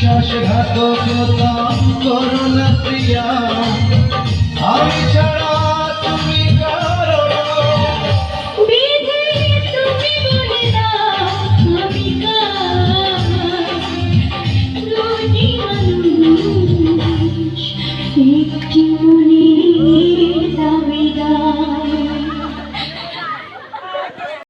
বিশ্বাসঘাতকতা করো না প্রিয়া, আমি ছাড়া তুমি কারো বিধি তুমি বলে দাও আমি কার দুটি মানুষ একটি মনে